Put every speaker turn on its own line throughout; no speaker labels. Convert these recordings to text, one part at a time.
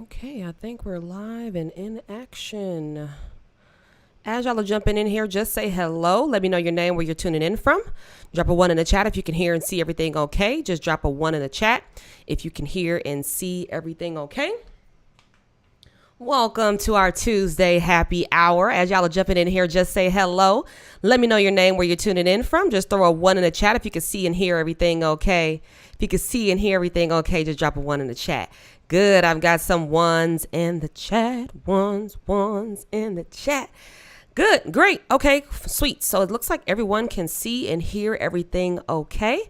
Okay, I think we're live and in action. As y'all are jumping in here, just say hello. Let me know your name, where you're tuning in from. Drop a 1 in the chat if you can hear and see everything okay. Just drop a 1 in the chat if you can hear and see everything okay. Welcome to our Tuesday happy hour. As y'all are jumping in here, just say hello. Let me know your name, where you're tuning in from. Just throw a 1 in the chat if you can see and hear everything okay. If you can see and hear everything okay, just drop a 1 in the chat. Good. I've got some ones in the chat. Ones in the chat. Good. Great. Okay. Sweet. So it looks like everyone can see and hear everything okay.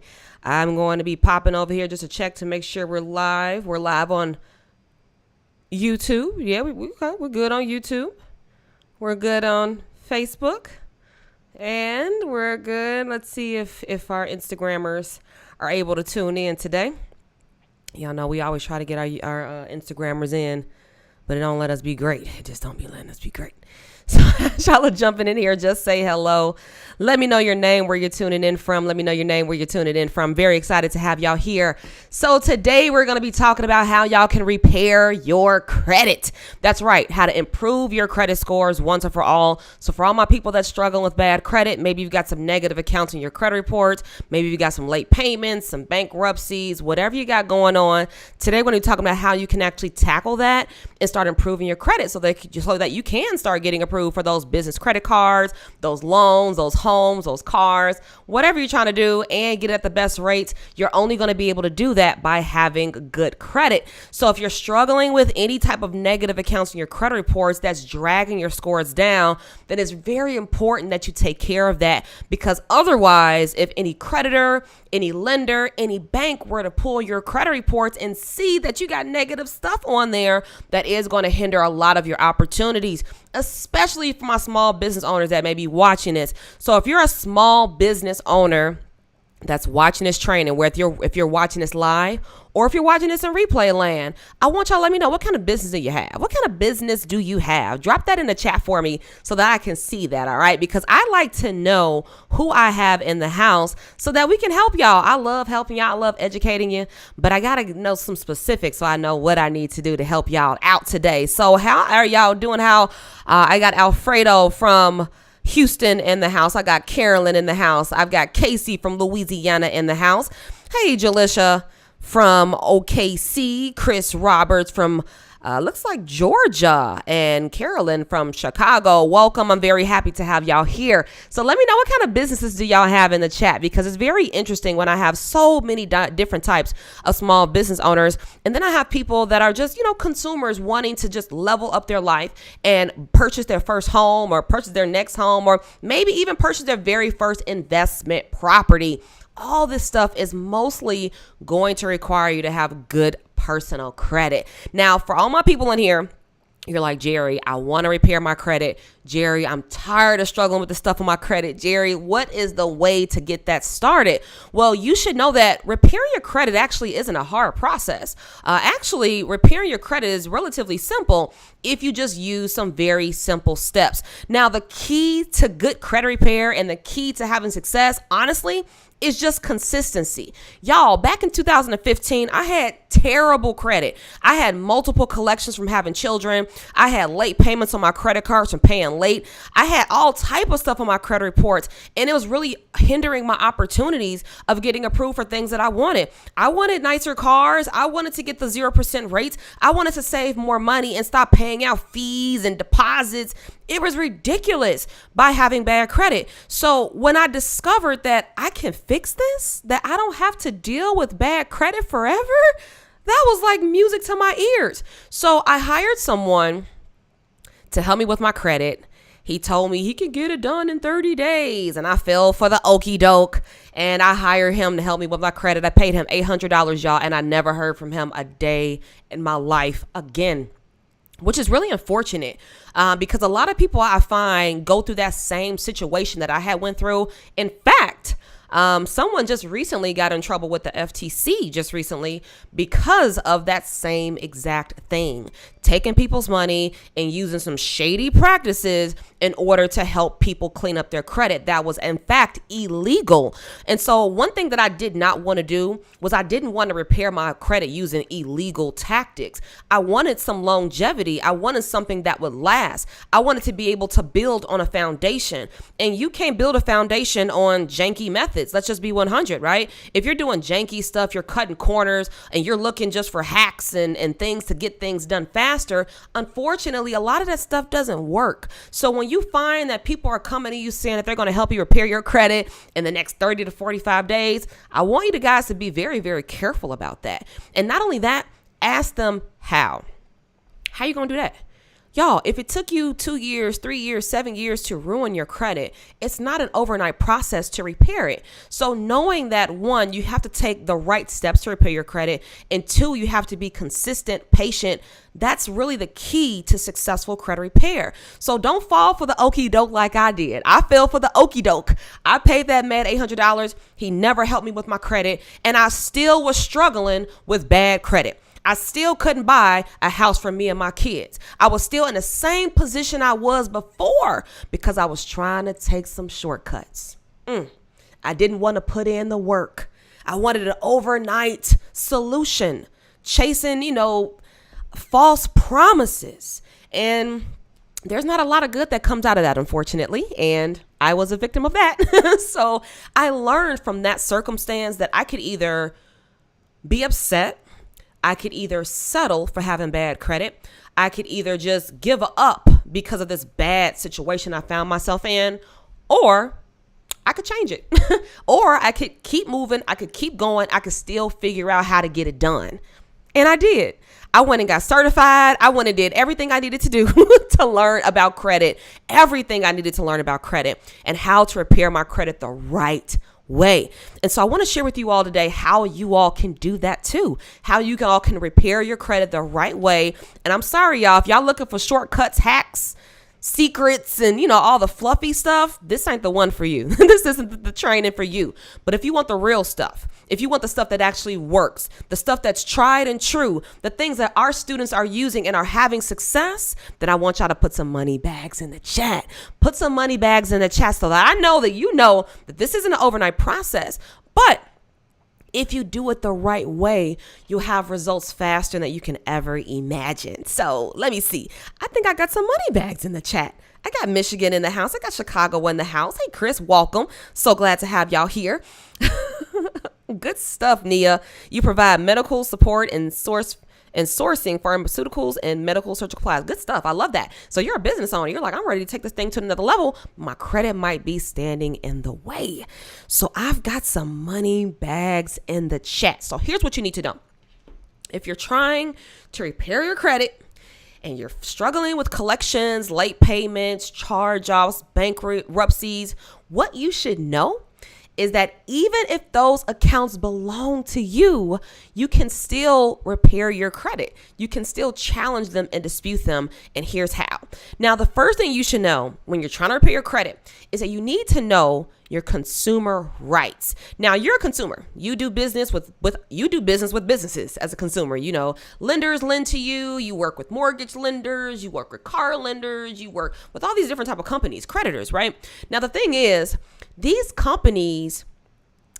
I'm going to be popping over here just to check to make sure we're live. We're live on YouTube. Yeah, we're good on YouTube. We're good on Facebook. And we're good. Let's see if our Instagrammers are able to tune in today. Y'all know we always try to get our Instagrammers in, but it don't let us be great. It just don't be letting us be great. So y'all are jumping in here, just say hello. Let me know your name, where you're tuning in from. Let me know your name, where you're tuning in from. Very excited to have y'all here. So today we're going to be talking about how y'all can repair your credit. That's right, how to improve your credit scores once and for all. So for all my people that's struggling with bad credit, maybe you've got some negative accounts in your credit reports. Maybe you've got some late payments, some bankruptcies, whatever you got going on. Today we're going to be talking about how you can actually tackle that and start improving your credit so that you can start getting approved for those business credit cards, those loans, those homes, those cars, whatever you're trying to do and get at the best rates. You're only going to be able to do that by having good credit. So if you're struggling with any type of negative accounts in your credit reports that's dragging your scores down, then it's very important that you take care of that, because otherwise, if any creditor, any lender, any bank were to pull your credit reports and see that you got negative stuff on there, that is going to hinder a lot of your opportunities, especially for my small business owners that may be watching this. So if you're a small business owner that's watching this training, where if you're watching this live or if you're watching this in replay land, I want y'all to let me know, what kind of business do you have? What kind of business do you have? Drop that in the chat for me so that I can see that, all right? Because I like to know who I have in the house so that we can help y'all. I love helping y'all. I love educating you, but I got to know some specifics so I know what I need to do to help y'all out today. So how are y'all doing? I got Alfredo from Houston in the house. I got Carolyn in the house. I've got Casey from Louisiana in the house. Hey, Jalisha from OKC. Chris Roberts from looks like Georgia, and Carolyn from Chicago. Welcome. I'm very happy to have y'all here. So let me know, what kind of businesses do y'all have in the chat, because it's very interesting when I have so many different types of small business owners. And then I have people that are just, consumers wanting to just level up their life and purchase their first home or purchase their next home, or maybe even purchase their very first investment property. All this stuff is mostly going to require you to have good personal credit. Now, for all my people in here, you're like, Jerry, I want to repair my credit. Jerry, I'm tired of struggling with the stuff on my credit. Jerry, what is the way to get that started? Well, you should know that repairing your credit actually isn't a hard process. Actually, repairing your credit is relatively simple if you just use some very simple steps. Now, the key to good credit repair and the key to having success, honestly, is just consistency. Y'all, back in 2015, I had terrible credit. I had multiple collections from having children. I had late payments on my credit cards from paying late. I had all type of stuff on my credit reports, and it was really hindering my opportunities of getting approved for things that I wanted. I wanted nicer cars. I wanted to get the 0% rates. I wanted to save more money and stop paying out fees and deposits. It was ridiculous by having bad credit. So when I discovered that I can fix this, that I don't have to deal with bad credit forever, that was like music to my ears. So I hired someone to help me with my credit. He told me he could get it done in 30 days. And I fell for the okie doke, and I hired him to help me with my credit. I paid him $800, y'all, and I never heard from him a day in my life again, which is really unfortunate, because a lot of people I find go through that same situation that I had went through. In fact, someone just recently got in trouble with the FTC just recently because of that same exact thing, taking people's money and using some shady practices in order to help people clean up their credit. That was in fact illegal. And so one thing that I did not want to do was I didn't want to repair my credit using illegal tactics. I wanted some longevity. I wanted something that would last. I wanted to be able to build on a foundation. And you can't build a foundation on janky methods. Let's just be 100, right? If you're doing janky stuff, you're cutting corners and you're looking just for hacks and things to get things done faster, unfortunately, a lot of that stuff doesn't work. So when you find that people are coming to you saying that they're going to help you repair your credit in the next 30 to 45 days, I want you guys to be very, very careful about that. And not only that, ask them how. How you going to do that? Y'all, if it took you 2 years, 3 years, 7 years to ruin your credit, it's not an overnight process to repair it. So knowing that, one, you have to take the right steps to repair your credit, and two, you have to be consistent, patient. That's really the key to successful credit repair. So don't fall for the okie doke like I did. I fell for the okie doke. I paid that man $800. He never helped me with my credit, and I still was struggling with bad credit. I still couldn't buy a house for me and my kids. I was still in the same position I was before because I was trying to take some shortcuts. I didn't want to put in the work. I wanted an overnight solution, chasing, false promises. And there's not a lot of good that comes out of that, unfortunately. And I was a victim of that. So I learned from that circumstance that I could either be upset, I could either settle for having bad credit. I could either just give up because of this bad situation I found myself in, or I could change it. Or I could keep moving. I could keep going. I could still figure out how to get it done. And I did. I went and got certified. I went and did everything I needed to do to learn about credit, everything I needed to learn about credit and how to repair my credit the right way. And so I want to share with you all today how you all can do that too, how you all can repair your credit the right way. And I'm sorry, y'all, if y'all looking for shortcuts, hacks, secrets, and all the fluffy stuff, this ain't the one for you. This isn't the training for you. But if you want the real stuff, if you want the stuff that actually works, the stuff that's tried and true, the things that our students are using and are having success, then I want y'all to put some money bags in the chat. Put some money bags in the chat so that I know that you know that this isn't an overnight process. But if you do it the right way, you'll have results faster than you can ever imagine. So let me see. I think I got some money bags in the chat. I got Michigan in the house. I got Chicago in the house. Hey, Chris, welcome. So glad to have y'all here. Good stuff, Nia. You provide medical support and sourcing pharmaceuticals and medical surgical supplies. Good stuff. I love that. So you're a business owner. You're like, I'm ready to take this thing to another level. My credit might be standing in the way. So I've got some money bags in the chat. So here's what you need to know. If you're trying to repair your credit and you're struggling with collections, late payments, charge-offs, bankruptcies, what you should know is that even if those accounts belong to you, you can still repair your credit. You can still challenge them and dispute them. And here's how. Now, the first thing you should know when you're trying to repair your credit is that you need to know your consumer rights. Now, you're a consumer. You do business with businesses as a consumer. Lenders lend to you. You work with mortgage lenders. You work with car lenders. You work with all these different type of companies, creditors, right? Now, the thing is, these companies,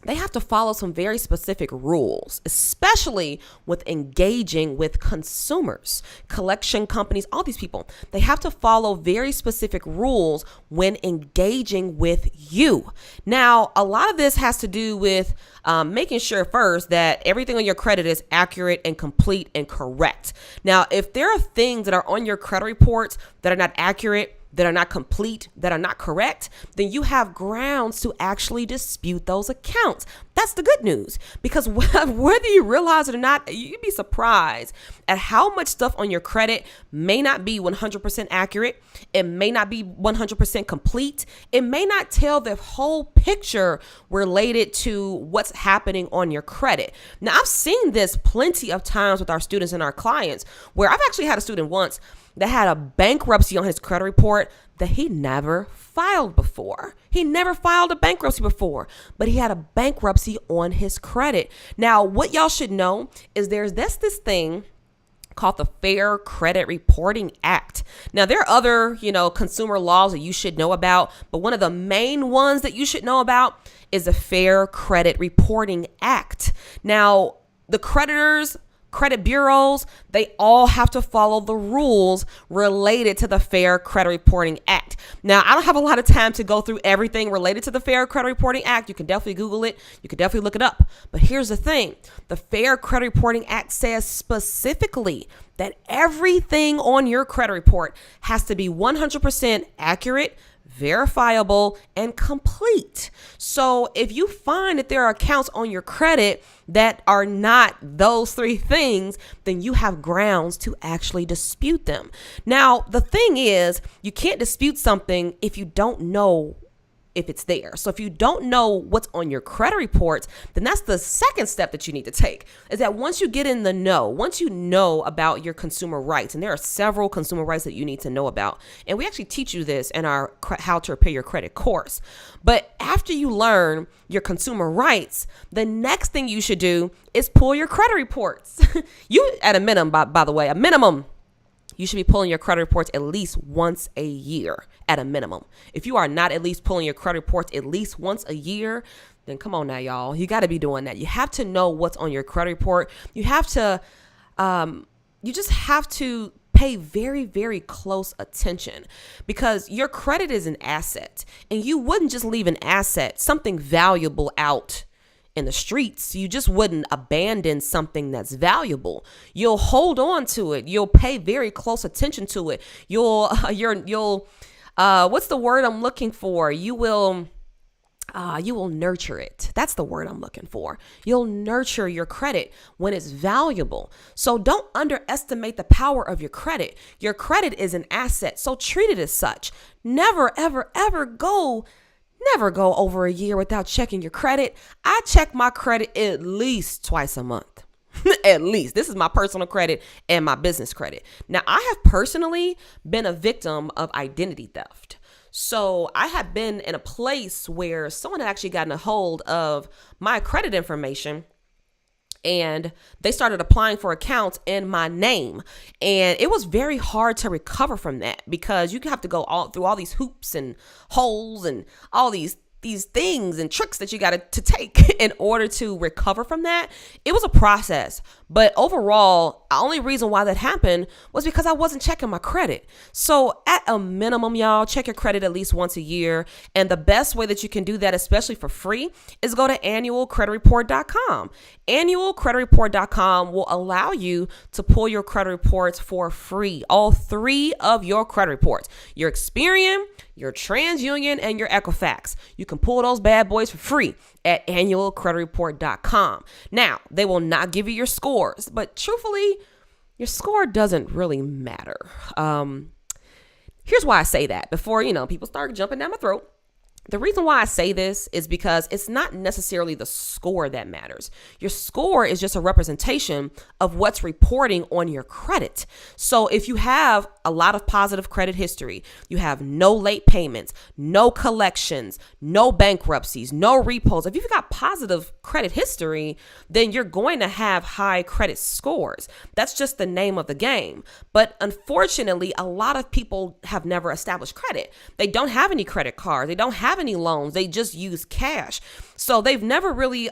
they have to follow some very specific rules, especially with engaging with consumers, collection companies, all these people. They have to follow very specific rules when engaging with you. Now, a lot of this has to do with making sure first that everything on your credit is accurate and complete and correct. Now, if there are things that are on your credit reports that are not accurate, that are not complete, that are not correct, then you have grounds to actually dispute those accounts. That's the good news, because whether you realize it or not, you'd be surprised at how much stuff on your credit may not be 100% accurate. It may not be 100% complete. It may not tell the whole picture related to what's happening on your credit. Now, I've seen this plenty of times with our students and our clients, where I've actually had a student once that had a bankruptcy on his credit report that he never filed before. He never filed a bankruptcy before, but he had a bankruptcy on his credit. Now, what y'all should know is there's this thing called the Fair Credit Reporting Act. Now, there are other, consumer laws that you should know about, but one of the main ones that you should know about is the Fair Credit Reporting Act. Now, the creditors, credit bureaus, they all have to follow the rules related to the Fair Credit Reporting Act. Now, I don't have a lot of time to go through everything related to the Fair Credit Reporting Act. You can definitely Google it. You can definitely look it up. But here's the thing. The Fair Credit Reporting Act says specifically that everything on your credit report has to be 100% accurate, verifiable, and complete. So if you find that there are accounts on your credit that are not those three things, then you have grounds to actually dispute them. Now, the thing is, you can't dispute something if you don't know if it's there. So if you don't know what's on your credit reports, then that's the second step that you need to take, is that once you get in the know, once you know about your consumer rights, and there are several consumer rights that you need to know about, and we actually teach you this in our How to Repair Your Credit course. But after you learn your consumer rights, the next thing you should do is pull your credit reports. You, at a minimum, by the way, a minimum, you should be pulling your credit reports at least once a year at a minimum. If you are not at least pulling your credit reports at least once a year, then come on now, y'all. You got to be doing that. You have to know what's on your credit report. You have to, you just have to pay very, very close attention, because your credit is an asset, and you wouldn't just leave an asset, something valuable, out in the streets. You just wouldn't abandon something that's valuable. You'll hold on to it. You'll pay very close attention to it. You'll what's the word I'm looking for? You will nurture it. That's the word I'm looking for. You'll nurture your credit when it's valuable. So don't underestimate the power of your credit. Your credit is an asset, so treat it as such. Never, ever, ever go over a year without checking your credit. I check my credit at least twice a month. At least. This is my personal credit and my business credit. Now, I have personally been a victim of identity theft. So I have been in a place where someone had actually gotten a hold of my credit information, and they started applying for accounts in my name. And it was very hard to recover from that, because you have to go through all these hoops and holes and all these things and tricks that you got to take in order to recover from that. It was a process. But overall, the only reason why that happened was because I wasn't checking my credit. So at a minimum, y'all, check your credit at least once a year. And the best way that you can do that, especially for free, is go to annualcreditreport.com. Annualcreditreport.com will allow you to pull your credit reports for free. All three of your credit reports: your Experian, your TransUnion, and your Equifax. You can pull those bad boys for free at annualcreditreport.com. Now, they will not give you your scores, but truthfully, your score doesn't really matter. Here's why I say that before, people start jumping down my throat. The reason why I say this is because it's not necessarily the score that matters. Your score is just a representation of what's reporting on your credit. So if you have a lot of positive credit history, you have no late payments, no collections, no bankruptcies, no repos. If you've got positive credit history, then you're going to have high credit scores. That's just the name of the game. But unfortunately, a lot of people have never established credit. They don't have any credit cards. They don't have any loans. They just use cash. So they've never really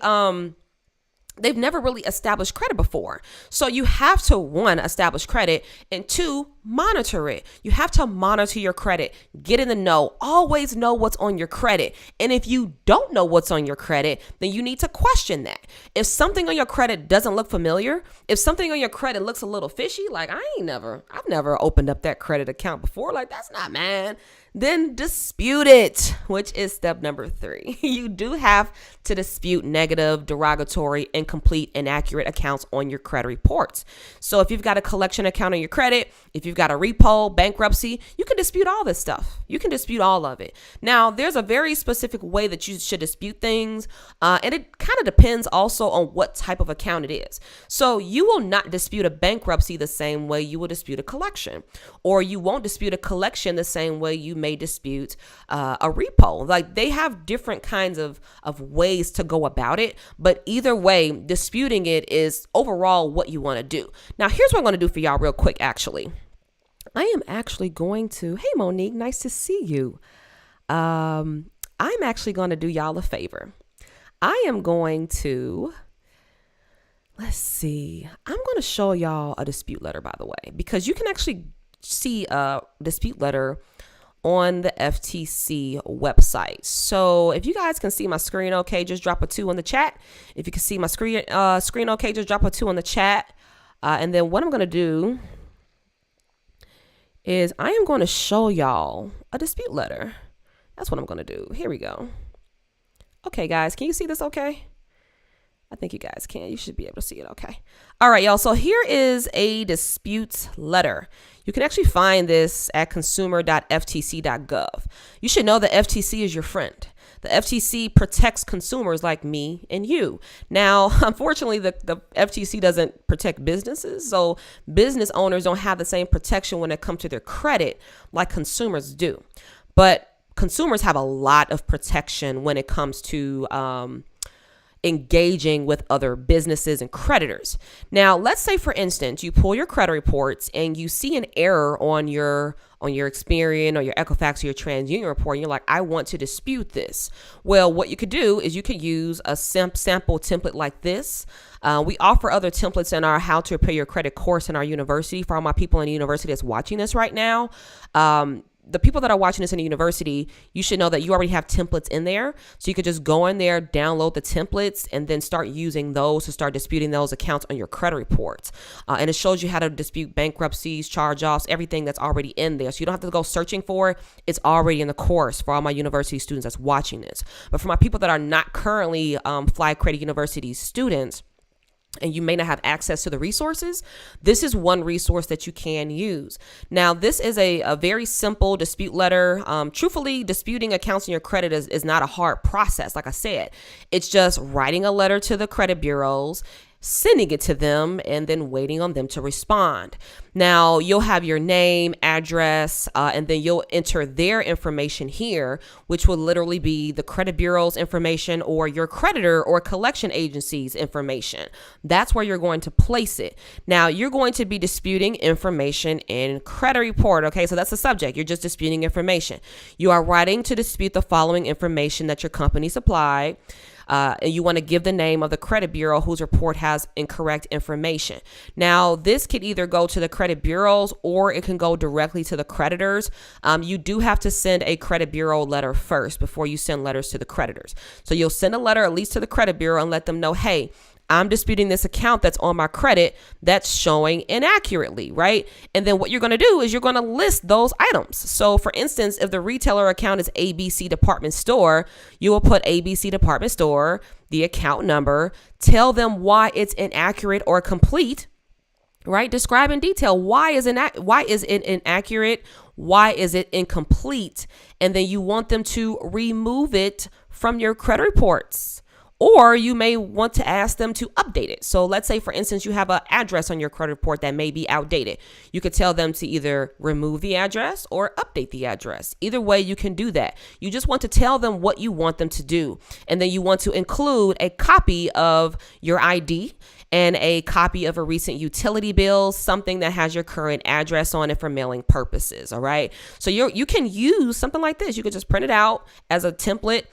established credit before. So you have to, one, establish credit, and two, monitor it. You have to monitor your credit, get in the know, always know what's on your credit. And if you don't know what's on your credit, then you need to question that. If something on your credit doesn't look familiar, if something on your credit looks a little fishy, like I've never opened up that credit account before, like that's not mine, then dispute it, which is step number 3. You do have to dispute negative, derogatory, incomplete, inaccurate accounts on your credit reports. So if you've got a collection account on your credit, if you've got a repo, bankruptcy, you can dispute all this stuff. You can dispute all of it. Now, there's a very specific way that you should dispute things, and it kind of depends also on what type of account it is. So you will not dispute a bankruptcy the same way you will dispute a collection, or you won't dispute a collection the same way you may dispute a repo. Like, they have different kinds of ways to go about it, but either way, disputing it is overall what you want to do. Now, here's what I'm going to do for y'all real quick, actually. I am actually going to, hey, Monique, nice to see you. I'm actually going to do y'all a favor. I am going to, let's see, I'm going to show y'all a dispute letter, by the way, because you can actually see a dispute letter on the FTC website. So if you guys can see my screen okay, just drop a 2 in the chat. If you can see my screen okay, just drop a 2 in the chat. And then what I'm going to do is I am going to show y'all a dispute letter. That's what I'm going to do. Here we go. Okay, guys, can you see this okay? I think you guys can. You should be able to see it okay. All right, y'all. So here is a dispute letter. You can actually find this at consumer.ftc.gov. You should know the FTC is your friend. The FTC protects consumers like me and you. Now, unfortunately, the FTC doesn't protect businesses. So business owners don't have the same protection when it comes to their credit like consumers do. But consumers have a lot of protection when it comes to engaging with other businesses and creditors. Now, let's say, for instance, you pull your credit reports and you see an error on your Experian or your Equifax or your TransUnion report, and you're like, I want to dispute this. Well, what you could do is you could use a sample template like this. We offer other templates in our How to Repair Your Credit course in our university. For all my people in the university that's watching this right now, the people that are watching this in the university, you should know that you already have templates in there. So you could just go in there, download the templates, and then start using those to start disputing those accounts on your credit reports. And it shows you how to dispute bankruptcies, charge-offs, everything that's already in there. So you don't have to go searching for it. It's already in the course for all my university students that's watching this. But for my people that are not currently Fly Credit University students, and you may not have access to the resources, this is one resource that you can use. Now, this is a very simple dispute letter. Truthfully, disputing accounts in your credit is not a hard process. Like I said, it's just writing a letter to the credit bureaus, sending it to them, and then waiting on them to respond. Now, you'll have your name, address, and then you'll enter their information here, which will literally be the credit bureau's information or your creditor or collection agency's information. That's where you're going to place it. Now, you're going to be disputing information in credit report. Okay, so that's the subject. You're just disputing information. You are writing to dispute the following information that your company supplied. And you want to give the name of the credit bureau whose report has incorrect information. Now, this could either go to the credit bureaus or it can go directly to the creditors. You do have to send a credit bureau letter first before you send letters to the creditors. So you'll send a letter at least to the credit bureau and let them know, hey, I'm disputing this account that's on my credit that's showing inaccurately, right? And then what you're going to do is you're going to list those items. So for instance, if the retailer account is ABC Department Store, you will put ABC Department Store, the account number, tell them why it's inaccurate or complete, right? Describe in detail why is it inaccurate, why is it incomplete, and then you want them to remove it from your credit reports. Or you may want to ask them to update it. So let's say, for instance, you have an address on your credit report that may be outdated. You could tell them to either remove the address or update the address. Either way, you can do that. You just want to tell them what you want them to do. And then you want to include a copy of your ID and a copy of a recent utility bill, something that has your current address on it for mailing purposes. All right. So you can use something like this. You could just print it out as a template.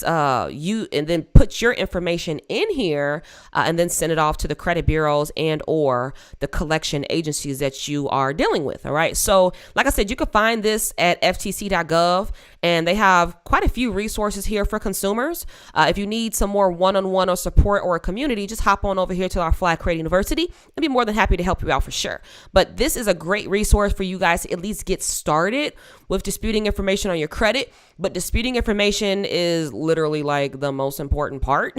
And then put your information in here and then send it off to the credit bureaus and or the collection agencies that you are dealing with. All right. So like I said, you can find this at ftc.gov, and they have quite a few resources here for consumers. If you need some more one-on-one or support or a community, just hop on over here to our Fly Credit University. I'd be more than happy to help you out for sure. But this is a great resource for you guys to at least get started with disputing information on your credit. But disputing information is literally like the most important part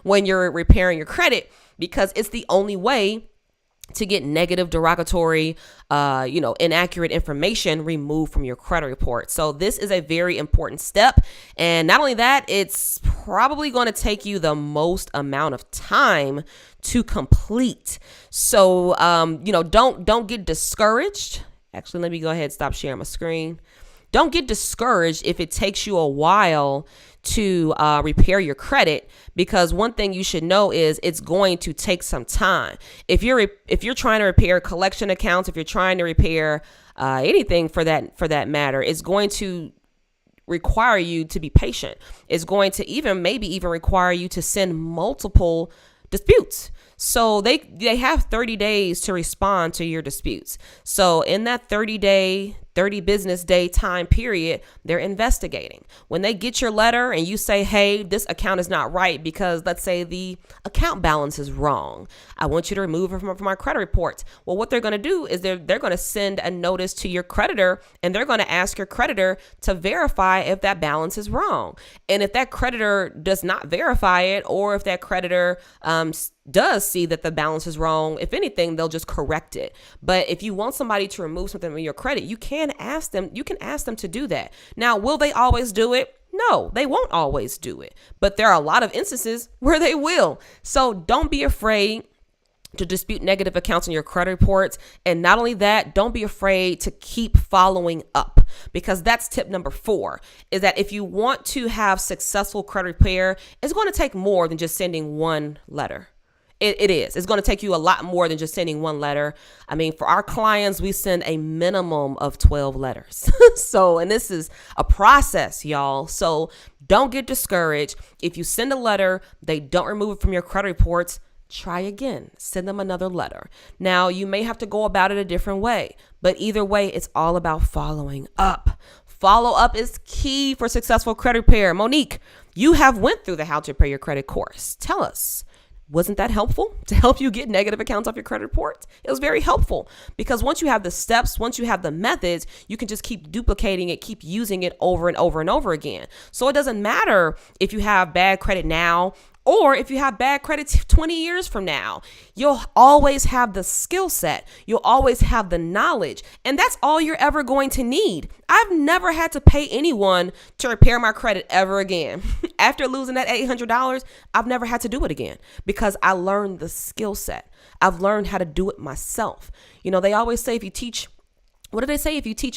when you're repairing your credit, because it's the only way to get negative, derogatory, inaccurate information removed from your credit report. So this is a very important step. And not only that, it's probably going to take you the most amount of time to complete. So, don't get discouraged. Actually, let me go ahead and stop sharing my screen. Don't get discouraged if it takes you a while to repair your credit, because one thing you should know is it's going to take some time. If you're trying to repair collection accounts, if you're trying to repair anything for that matter, it's going to require you to be patient. It's going to maybe even require you to send multiple disputes. So they have 30 days to respond to your disputes. So in that 30 business day time period, they're investigating. When they get your letter and you say, hey, this account is not right because let's say the account balance is wrong, I want you to remove it from my credit reports. Well, what they're going to do is they're going to send a notice to your creditor, and they're going to ask your creditor to verify if that balance is wrong. And if that creditor does not verify it, or if that creditor does see that the balance is wrong, if anything, they'll just correct it. But if you want somebody to remove something from your credit, you can ask them to do that. Now, will they always do it? No, they won't always do it. But there are a lot of instances where they will. So don't be afraid to dispute negative accounts on your credit reports. And not only that, don't be afraid to keep following up, because that's tip number 4, is that if you want to have successful credit repair, it's going to take more than just sending one letter. It is. It's going to take you a lot more than just sending one letter. I mean, for our clients, we send a minimum of 12 letters. And this is a process, y'all. So don't get discouraged. If you send a letter, they don't remove it from your credit reports, try again. Send them another letter. Now, you may have to go about it a different way, but either way, it's all about following up. Follow up is key for successful credit repair. Monique, you have went through the How to Repair Your Credit course. Tell us. Wasn't that helpful to help you get negative accounts off your credit reports? It was very helpful, because once you have the steps, once you have the methods, you can just keep duplicating it, keep using it over and over and over again. So it doesn't matter if you have bad credit now or if you have bad credit 20 years from now. You'll always have the skill set. You'll always have the knowledge. And that's all you're ever going to need. I've never had to pay anyone to repair my credit ever again. After losing that $800, I've never had to do it again, because I learned the skill set. I've learned how to do it myself. You know, they always say if you teach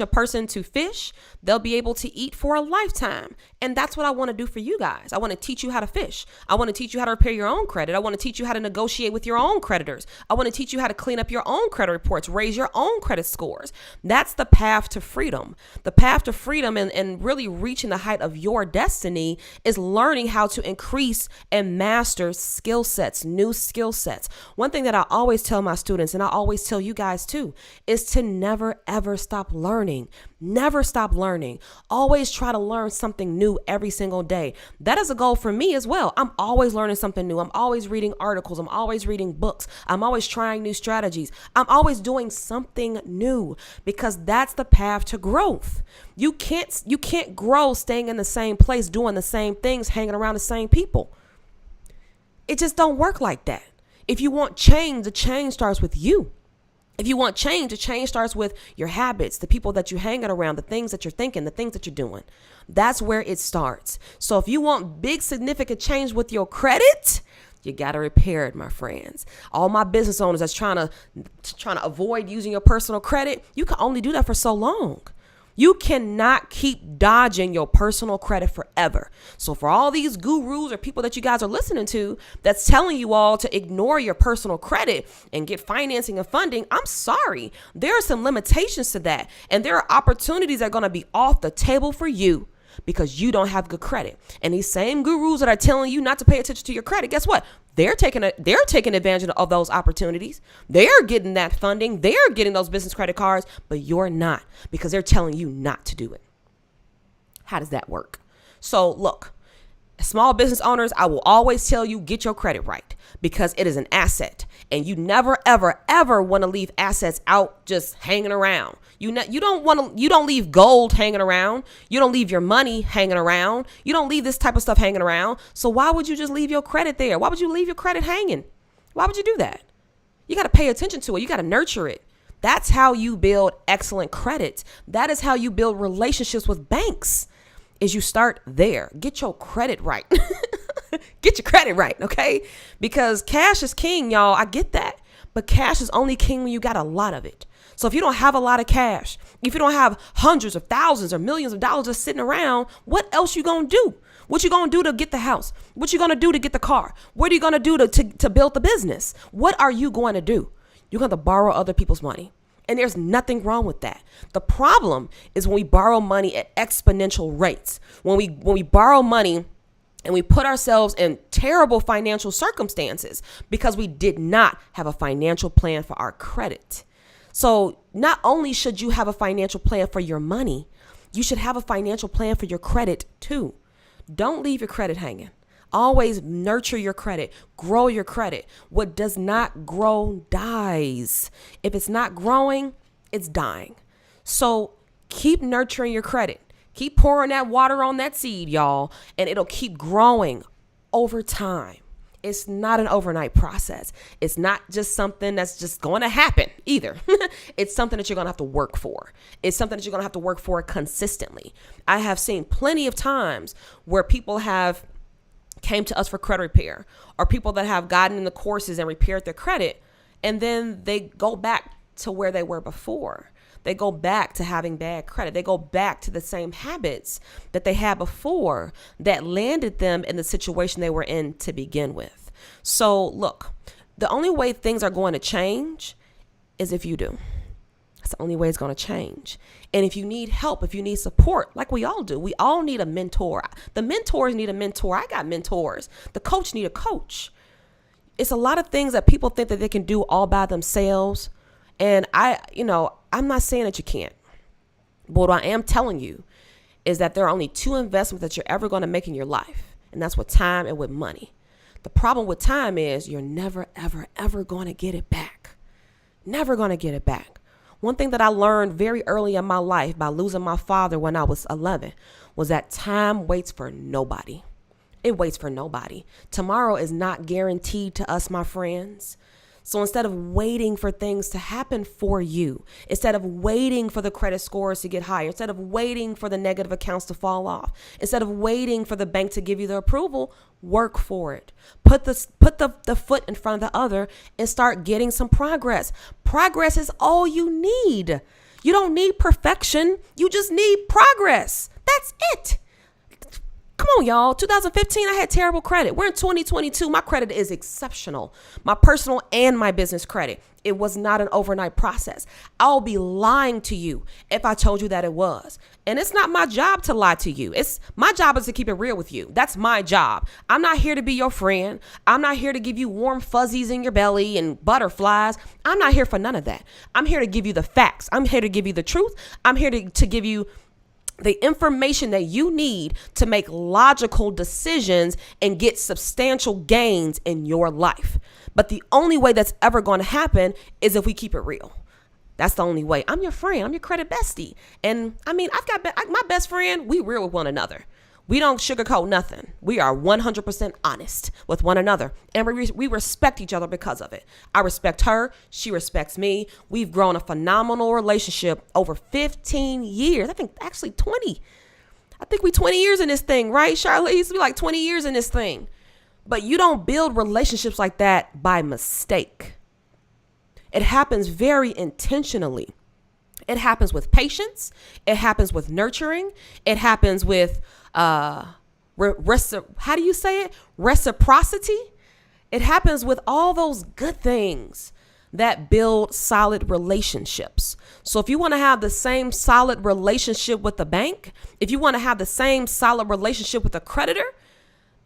a person to fish, they'll be able to eat for a lifetime. And that's what I want to do for you guys. I want to teach you how to fish. I want to teach you how to repair your own credit. I want to teach you how to negotiate with your own creditors. I want to teach you how to clean up your own credit reports, raise your own credit scores. That's the path to freedom. The path to freedom and really reaching the height of your destiny is learning how to increase and master skill sets, new skill sets. One thing that I always tell my students, and I always tell you guys too, is to never, ever stop learning. Never stop learning. Always try to learn something new every single day. That is a goal for me as well. I'm always learning something new. I'm always reading articles. I'm always reading books. I'm always trying new strategies. I'm always doing something new, because that's the path to growth. You can't grow staying in the same place, doing the same things, hanging around the same people. It just don't work like that. If you want change, the change starts with you. If you want change, the change starts with your habits, the people that you're hanging around, the things that you're thinking, the things that you're doing. That's where it starts. So if you want big, significant change with your credit, you got to repair it, my friends. All my business owners that's trying to avoid using your personal credit, you can only do that for so long. You cannot keep dodging your personal credit forever. So for all these gurus or people that you guys are listening to that's telling you all to ignore your personal credit and get financing and funding, I'm sorry. There are some limitations to that. And there are opportunities that are going to be off the table for you because you don't have good credit. And these same gurus that are telling you not to pay attention to your credit, guess what? They're taking advantage of those opportunities. They're getting that funding. They're getting those business credit cards, but you're not, because they're telling you not to do it. How does that work? So look, small business owners, I will always tell you, get your credit right, because it is an asset, and you never, ever, ever want to leave assets out just hanging around. You don't leave gold hanging around. You don't leave your money hanging around. You don't leave this type of stuff hanging around. So why would you just leave your credit there? Why would you leave your credit hanging? Why would you do that? You got to pay attention to it. You got to nurture it. That's how you build excellent credit. That is how you build relationships with banks, is you start there. Get your credit right. Get your credit right, okay? Because cash is king, y'all. I get that. But cash is only king when you got a lot of it. So if you don't have a lot of cash, if you don't have hundreds of thousands or millions of dollars just sitting around, what else you gonna do? What you gonna do to get the house? What you gonna do to get the car? What are you gonna do to build the business? What are you going to do? You're going to borrow other people's money. And there's nothing wrong with that. The problem is when we borrow money at exponential rates. When we borrow money and we put ourselves in terrible financial circumstances because we did not have a financial plan for our credit. So not only should you have a financial plan for your money, you should have a financial plan for your credit too. Don't leave your credit hanging. Always nurture your credit, grow your credit. What does not grow dies. If it's not growing, it's dying. So keep nurturing your credit. Keep pouring that water on that seed, y'all, and it'll keep growing over time. It's not an overnight process. It's not just something that's just going to happen either. It's something that you're going to have to work for. It's something that you're going to have to work for consistently. I have seen plenty of times where people have came to us for credit repair, or people that have gotten in the courses and repaired their credit, and then they go back to where they were before. They go back to having bad credit. They go back to the same habits that they had before that landed them in the situation they were in to begin with. So look, the only way things are going to change is if you do. That's the only way it's going to change. And if you need help, if you need support, like we all do, we all need a mentor. The mentors need a mentor. I got mentors. The coach need a coach. It's a lot of things that people think that they can do all by themselves. And I'm not saying that you can't. But what I am telling you is that there are only two investments that you're ever going to make in your life. And that's with time and with money. The problem with time is you're never, ever, ever going to get it back. Never going to get it back. One thing that I learned very early in my life by losing my father when I was 11 was that time waits for nobody. It waits for nobody. Tomorrow is not guaranteed to us, my friends. So instead of waiting for things to happen for you, instead of waiting for the credit scores to get higher, instead of waiting for the negative accounts to fall off, instead of waiting for the bank to give you the approval, work for it. Put the foot in front of the other and start getting some progress. Progress is all you need. You don't need perfection. You just need progress. That's it. Come on, y'all. 2015, I had terrible credit. We're in 2022. My credit is exceptional. My personal and my business credit. It was not an overnight process. I'll be lying to you if I told you that it was. And it's not my job to lie to you. My job is to keep it real with you. That's my job. I'm not here to be your friend. I'm not here to give you warm fuzzies in your belly and butterflies. I'm not here for none of that. I'm here to give you the facts. I'm here to give you the truth. I'm here to give you the information that you need to make logical decisions and get substantial gains in your life. But the only way that's ever going to happen is if we keep it real. That's the only way. I'm your friend. I'm your credit bestie. And I mean, I've got my best friend. We real with one another. We don't sugarcoat nothing. We are 100% honest with one another. And we respect each other because of it. I respect her. She respects me. We've grown a phenomenal relationship over 15 years. I think actually 20. I think we 20 years in this thing, right, Charlize? We like 20 years in this thing. But you don't build relationships like that by mistake. It happens very intentionally. It happens with patience. It happens with nurturing. It happens with how do you say it? Reciprocity. It happens with all those good things that build solid relationships. So if you want to have the same solid relationship with the bank, if you want to have the same solid relationship with a creditor,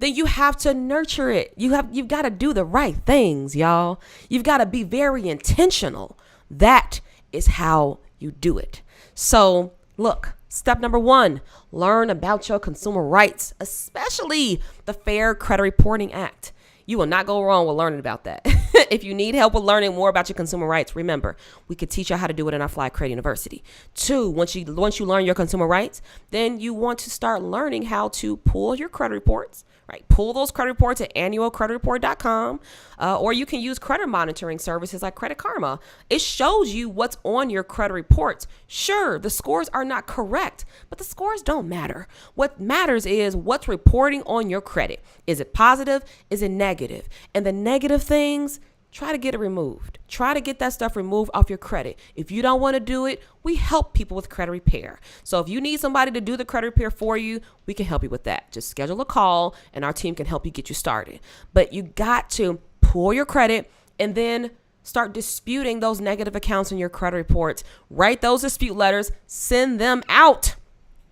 then you have to nurture it. You've got to do the right things, y'all. You've got to be very intentional. That is how you do it. So look, step number 1, learn about your consumer rights, especially the Fair Credit Reporting Act. You will not go wrong with learning about that. If you need help with learning more about your consumer rights, remember, we could teach you how to do it in our Fly Credit University. 2, once you learn your consumer rights, then you want to start learning how to pull your credit reports, right? Pull those credit reports at annualcreditreport.com, or you can use credit monitoring services like Credit Karma. It shows you what's on your credit reports. Sure, the scores are not correct, but the scores don't matter. What matters is what's reporting on your credit. Is it positive? Is it negative? And the negative things, try to get it removed. Try to get that stuff removed off your credit. If you don't want to do it, we help people with credit repair. So if you need somebody to do the credit repair for you, we can help you with that. Just schedule a call and our team can help you get you started. But you got to pull your credit and then start disputing those negative accounts in your credit reports. Write those dispute letters, send them out.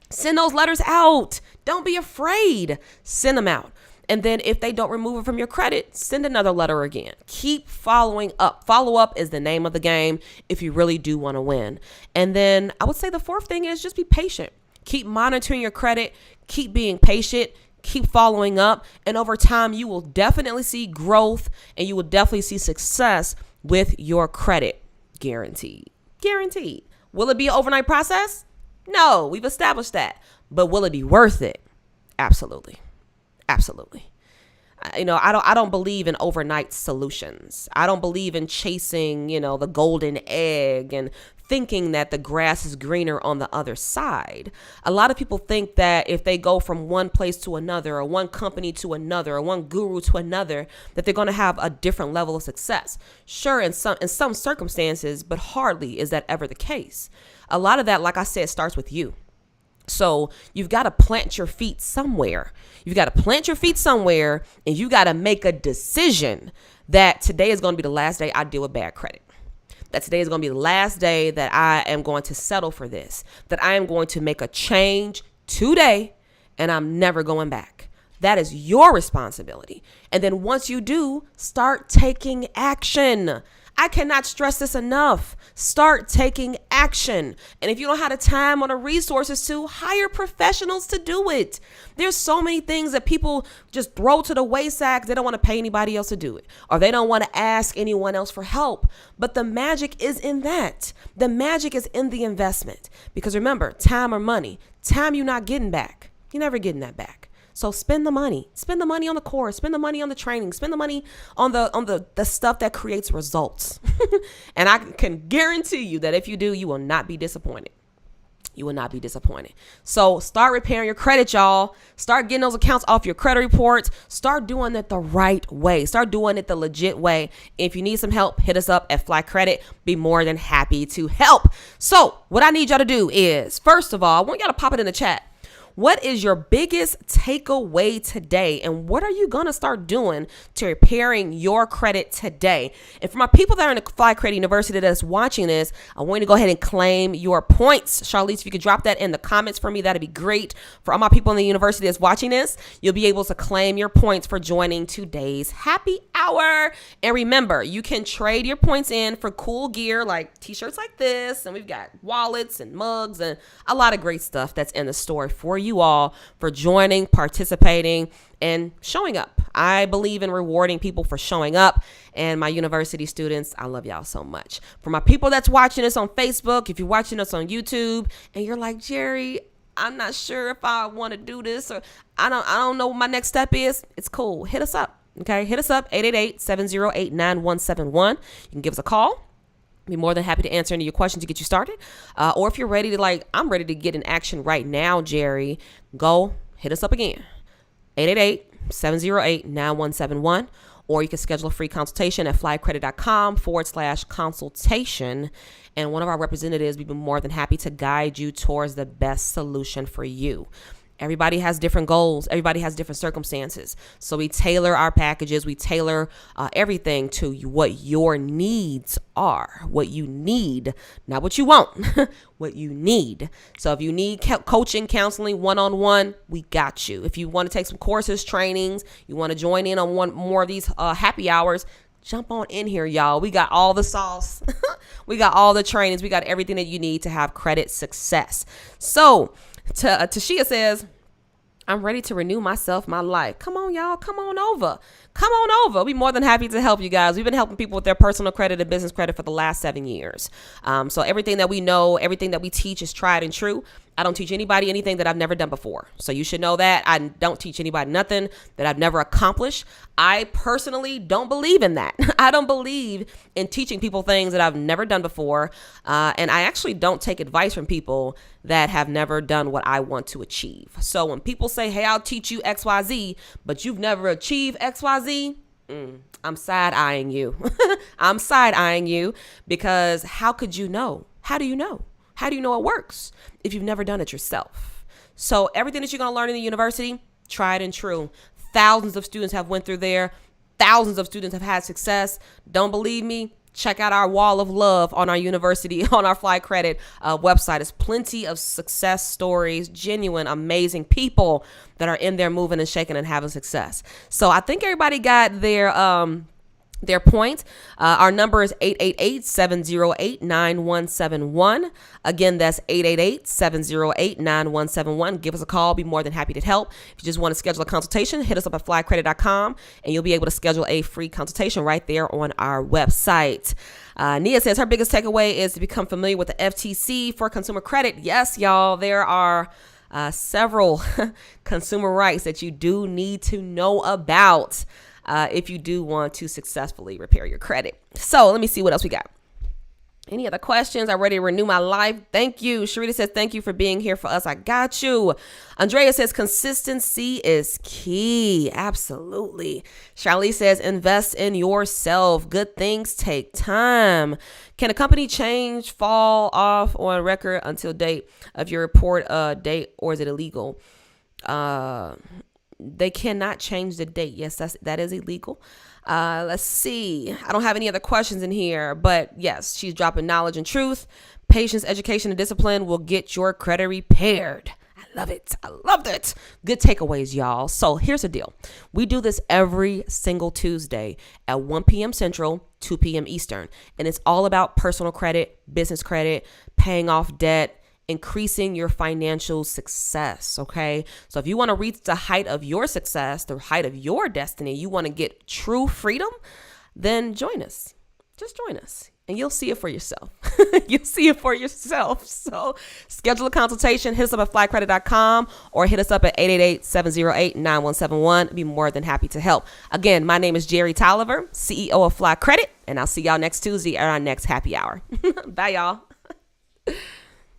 Send those letters out. Don't be afraid. Send them out. And then if they don't remove it from your credit, send another letter again. Keep following up. Follow up is the name of the game if you really do want to win. And then I would say the fourth thing is just be patient. Keep monitoring your credit. Keep being patient. Keep following up. And over time, you will definitely see growth and you will definitely see success with your credit. Guaranteed. Guaranteed. Will it be an overnight process? No, we've established that. But will it be worth it? Absolutely. Absolutely. I don't believe in overnight solutions. I don't believe in chasing, the golden egg and thinking that the grass is greener on the other side. A lot of people think that if they go from one place to another or one company to another or one guru to another, that they're going to have a different level of success. Sure, in some circumstances, but hardly is that ever the case. A lot of that, like I said, starts with you. So you've got to plant your feet somewhere. You've got to plant your feet somewhere and you got to make a decision that today is going to be the last day I deal with bad credit. That today is going to be the last day that I am going to settle for this. That I am going to make a change today and I'm never going back. That is your responsibility. And then once you do, start taking action. I cannot stress this enough. Start taking action. And if you don't have the time or the resources to, hire professionals to do it. There's so many things that people just throw to the wayside because they don't want to pay anybody else to do it. Or they don't want to ask anyone else for help. But the magic is in that. The magic is in the investment. Because remember, time or money, time you're not getting back. You're never getting that back. So spend the money. Spend the money on the course. Spend the money on the training. Spend the money on the stuff that creates results. And I can guarantee you that if you do, you will not be disappointed. You will not be disappointed. So start repairing your credit, y'all. Start getting those accounts off your credit reports. Start doing it the right way. Start doing it the legit way. If you need some help, hit us up at Fly Credit. Be more than happy to help. So what I need y'all to do is, first of all, I want y'all to pop it in the chat. What is your biggest takeaway today? And what are you going to start doing to repairing your credit today? And for my people that are in the Fly Credit University that's watching this, I want you to go ahead and claim your points. Charlize, if you could drop that in the comments for me, that'd be great. For all my people in the university that's watching this, you'll be able to claim your points for joining today's happy hour. And remember, you can trade your points in for cool gear like t-shirts like this. And we've got wallets and mugs and a lot of great stuff that's in the store for you all for joining, participating, and showing up. I believe in rewarding people for showing up, and my university students, I love y'all so much. For my people that's watching us on Facebook, if you're watching us on YouTube and you're like, Jerry, I'm not sure if I want to do this, or I don't know what my next step is, it's cool. Hit us up. Okay, hit us up 888-708-9171. You can give us a call. Be more than happy to answer any of your questions to get you started. Or if you're ready to I'm ready to get in action right now, Jerry, go hit us up again. 888-708-9171. Or you can schedule a free consultation at flycredit.com/consultation. And one of our representatives, we've been more than happy to guide you towards the best solution for you. Everybody has different goals. Everybody has different circumstances. So we tailor our packages. We tailor everything to what your needs are, what you need, not what you want, what you need. So if you need coaching, counseling, one-on-one, we got you. If you want to take some courses, trainings, you want to join in on one more of these happy hours, jump on in here, y'all. We got all the sauce. We got all the trainings. We got everything that you need to have credit success. So Tashia says, I'm ready to renew my life. Come on, y'all. Come on over. Come on over. We'll be more than happy to help you guys. We've been helping people with their personal credit and business credit for the last 7 years. So everything that we know, everything that we teach is tried and true. I don't teach anybody anything that I've never done before. So you should know that. I don't teach anybody nothing that I've never accomplished. I personally don't believe in that. I don't believe in teaching people things that I've never done before. And I actually don't take advice from people that have never done what I want to achieve. So when people say, hey, I'll teach you XYZ, but you've never achieved XYZ, I'm side eyeing you. I'm side eyeing you because how could you know? How do you know? How do you know it works if you've never done it yourself? So everything that you're going to learn in the university, tried and true. Thousands of students have went through there. Thousands of students have had success. Don't believe me? Check out our wall of love on our university, on our Fly Credit website. There's plenty of success stories, genuine, amazing people that are in there moving and shaking and having success. So I think everybody got their point. Our number is 888-708-9171. Again, that's 888-708-9171. Give us a call. Be more than happy to help. If you just want to schedule a consultation, hit us up at flycredit.com and you'll be able to schedule a free consultation right there on our website. Nia says her biggest takeaway is to become familiar with the FTC for consumer credit. Yes, y'all, there are several consumer rights that you do need to know about. If you do want to successfully repair your credit. So let me see what else we got. Any other questions? I'm ready to renew my life. Thank you. Sharita says, thank you for being here for us. I got you. Andrea says, consistency is key. Absolutely. Charlie says, invest in yourself. Good things take time. Can a company change fall off on record until date of your report date, or is it illegal? They cannot change the date. Yes, that is illegal. Let's see. I don't have any other questions in here, but yes, she's dropping knowledge and truth. Patience, education, and discipline will get your credit repaired. I love it. I loved it. Good takeaways, y'all. So here's the deal. We do this every single Tuesday at 1 p.m. Central, 2 p.m. Eastern. And it's all about personal credit, business credit, paying off debt, increasing your financial success. Okay. So if you want to reach the height of your success, the height of your destiny, you want to get true freedom, then join us. Just join us and you'll see it for yourself. You'll see it for yourself. So schedule a consultation, hit us up at flycredit.com or hit us up at 888-708-9171. I'd be more than happy to help. Again, my name is Jerry Tolliver, CEO of Fly Credit, and I'll see y'all next Tuesday at our next happy hour. Bye, y'all.